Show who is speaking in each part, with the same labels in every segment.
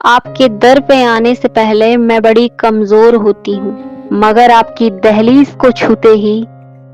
Speaker 1: आपके दर पे आने से पहले मैं बड़ी कमजोर होती हूँ, मगर आपकी दहलीज को छूते ही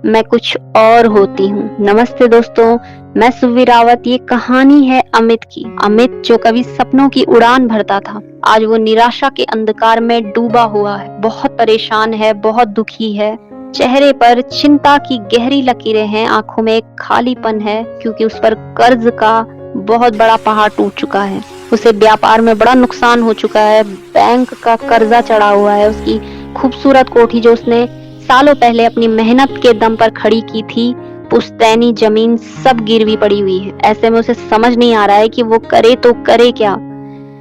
Speaker 1: मैं कुछ और होती हूँ। नमस्ते दोस्तों, मैं सुवी रावत। ये कहानी है अमित की। अमित जो कभी सपनों की उड़ान भरता था, आज वो निराशा के अंधकार में डूबा हुआ है। बहुत परेशान है, बहुत दुखी है। चेहरे पर चिंता की गहरी लकीरें हैं, आंखों में एक खालीपन है, क्योंकि उस पर कर्ज का बहुत बड़ा पहाड़ टूट चुका है। उसे व्यापार में बड़ा नुकसान हो चुका है, बैंक का कर्जा चढ़ा हुआ है। उसकी खूबसूरत कोठी जो उसने सालों पहले अपनी मेहनत के दम पर खड़ी की थी, पुश्तैनी जमीन सब गिरवी पड़ी हुई है। ऐसे में उसे समझ नहीं आ रहा है कि वो करे तो करे क्या।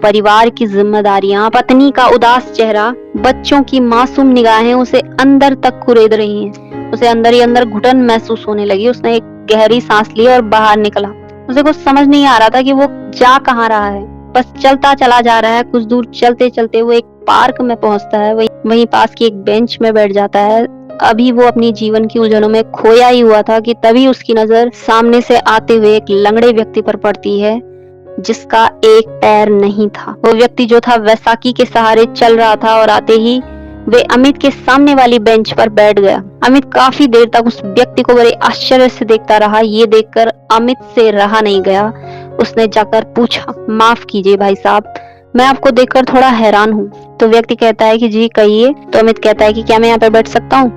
Speaker 1: परिवार की जिम्मेदारियां, पत्नी का उदास चेहरा, बच्चों की मासूम निगाहें उसे अंदर तक कुरेद रही हैं। उसे अंदर ही अंदर घुटन महसूस होने लगी। उसने एक गहरी सांस ली और बाहर निकला। उसे कुछ समझ नहीं आ रहा था कि वो जा कहाँ रहा है। बस चलता चला जा रहा है। कुछ दूर चलते चलते वो एक पार्क में पहुंचता है। वहीं पास की एक बेंच में बैठ जाता है। अभी वो अपनी जीवन की उलझनों में खोया ही हुआ था कि तभी उसकी नजर सामने से आते हुए एक लंगड़े व्यक्ति पर पड़ती है, जिसका एक पैर नहीं था। वो व्यक्ति जो था वैसाखी के सहारे चल रहा था और आते ही वे अमित के सामने वाली बेंच पर बैठ गया। अमित काफी देर तक उस व्यक्ति को बड़े आश्चर्य से देखता रहा। ये देखकर अमित से रहा नहीं गया। उसने जाकर पूछा, माफ कीजिए भाई साहब, मैं आपको देखकर थोड़ा हैरान हूँ। तो व्यक्ति कहता है कि जी कहिए। तो अमित कहता है कि क्या मैं यहाँ पे बैठ सकता हूँ?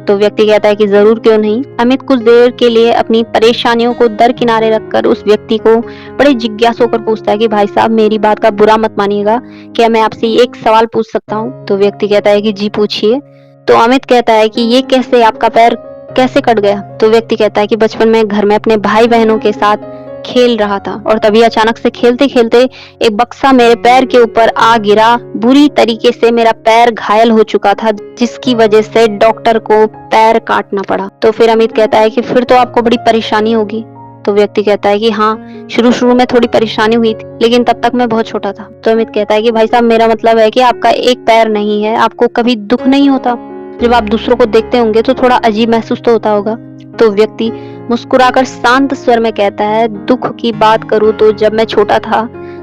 Speaker 1: तो व्यक्ति कहता है कि जरूर, क्यों नहीं। अमित कुछ देर के लिए अपनी परेशानियों को दरकिनारे रखकर उस व्यक्ति को बड़े जिज्ञासु होकर पूछता है कि भाई साहब, मेरी बात का बुरा मत मानिएगा, क्या मैं आपसे एक सवाल पूछ सकता हूँ? तो व्यक्ति कहता है कि जी पूछिए। तो अमित कहता है कि ये कैसे, आपका पैर कैसे कट गया? तो व्यक्ति कहता है कि बचपन में घर में अपने भाई बहनों के साथ खेल रहा था और तभी अचानक से खेलते खेलते एक बक्सा मेरे पैर के ऊपर आ गिरा। बुरी तरीके से मेरा पैर घायल हो चुका था, जिसकी वजह से डॉक्टर को पैर काटना पड़ा। तो फिर अमित कहता है कि फिर तो आपको बड़ी परेशानी होगी। तो व्यक्ति कहता है कि हाँ, शुरू में थोड़ी परेशानी हुई थी, लेकिन तब तक मैं बहुत छोटा था। तो अमित कहता है कि भाई साहब, मेरा मतलब है कि आपका एक पैर नहीं है, आपको कभी दुख नहीं होता? जब आप दूसरों को देखते होंगे तो थोड़ा अजीब महसूस तो होता होगा। तो व्यक्ति मुस्कुराकर शांत स्वर में कहता है, दुख की बात करूं तो जब मैं छोटा था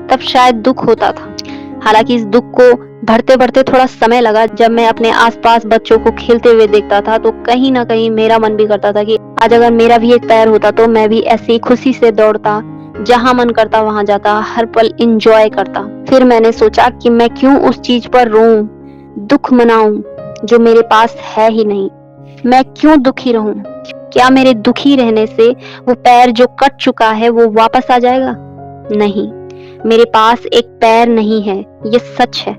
Speaker 1: तब शायद दुख होता था। हालांकि इस दुख को बढ़ते बढ़ते थोड़ा समय लगा। जब मैं अपने आसपास बच्चों को खेलते हुए देखता था तो कहीं ना कहीं मेरा मन भी करता था कि आज अगर मेरा भी एक पैर होता तो मैं भी ऐसे खुशी से दौड़ता, जहां मन करता वहां जाता, हर पल एंजॉय करता। फिर मैंने सोचा कि मैं क्यों उस चीज पर रोऊं, दुख मनाऊं जो मेरे पास है ही नहीं। मैं क्यों दुखी रहूं? क्या मेरे दुखी रहने से वो पैर जो कट चुका है वो वापस आ जाएगा? नहीं, मेरे पास एक पैर नहीं है, ये सच है,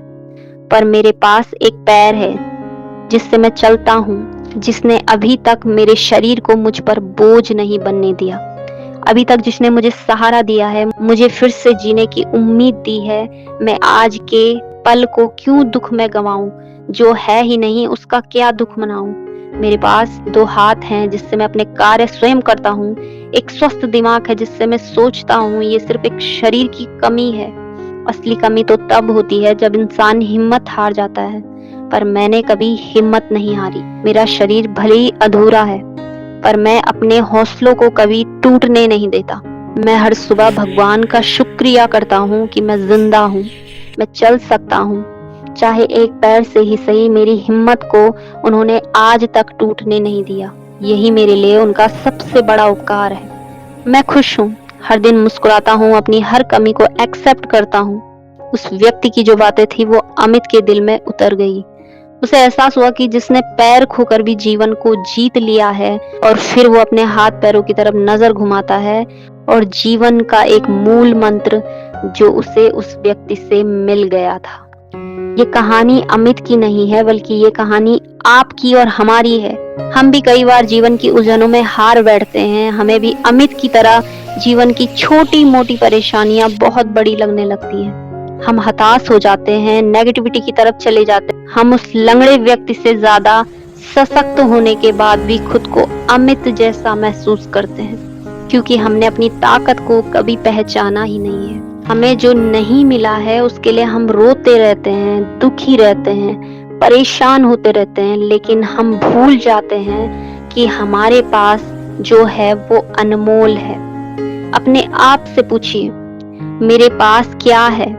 Speaker 1: पर मेरे पास एक पैर है जिससे मैं चलता हूँ, जिसने अभी तक मेरे शरीर को मुझ पर बोझ नहीं बनने दिया। अभी तक जिसने मुझे सहारा दिया है, मुझे फिर से जीने की उम्मीद दी है। मैं आज के पल को क्यों दुख में गंवाऊं? जो है ही नहीं उसका क्या दुख मनाऊं? मेरे पास 2 हाथ हैं जिससे मैं अपने कार्य स्वयं करता हूँ, एक स्वस्थ दिमाग है जिससे मैं सोचता हूँ। ये सिर्फ एक शरीर की कमी है। असली कमी तो तब होती है जब इंसान हिम्मत हार जाता है, पर मैंने कभी हिम्मत नहीं हारी। मेरा शरीर भले ही अधूरा है, पर मैं अपने हौसलों को कभी टूटने नहीं देता। मैं हर सुबह भगवान का शुक्रिया करता हूँ कि मैं जिंदा हूँ, मैं चल सकता हूँ, चाहे एक पैर से ही सही। मेरी हिम्मत को उन्होंने आज तक टूटने नहीं दिया। यही मेरे लिए उनका सबसे बड़ा उपकार है। मैं खुश हूँ, हर दिन मुस्कुराता हूँ, अपनी हर कमी को एक्सेप्ट करता हूँ। उस व्यक्ति की जो बातें थी वो अमित के दिल में उतर गई। उसे एहसास हुआ कि जिसने पैर खोकर भी जीवन को जीत लिया है और फिर वो अपने हाथ पैरों की तरफ नजर घुमाता है, और जीवन का एक मूल मंत्र जो उसे उस व्यक्ति से मिल गया था। ये कहानी अमित की नहीं है, बल्कि ये कहानी आपकी और हमारी है। हम भी कई बार जीवन की उलझनों में हार बैठते हैं। हमें भी अमित की तरह जीवन की छोटी मोटी परेशानियां बहुत बड़ी लगने लगती हैं। हम हताश हो जाते हैं, नेगेटिविटी की तरफ चले जाते हैं। हम उस लंगड़े व्यक्ति से ज्यादा सशक्त होने के बाद भी खुद को अमित जैसा महसूस करते हैं, क्योंकि हमने अपनी ताकत को कभी पहचाना ही नहीं है। हमें जो नहीं मिला है उसके लिए हम रोते रहते हैं, दुखी रहते हैं, परेशान होते रहते हैं, लेकिन हम भूल जाते हैं कि हमारे पास जो है वो अनमोल है। अपने आप से पूछिए, मेरे पास क्या है?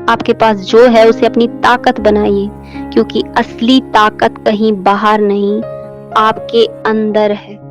Speaker 1: आपके पास जो है उसे अपनी ताकत बनाइए, क्योंकि असली ताकत कहीं बाहर नहीं, आपके अंदर है।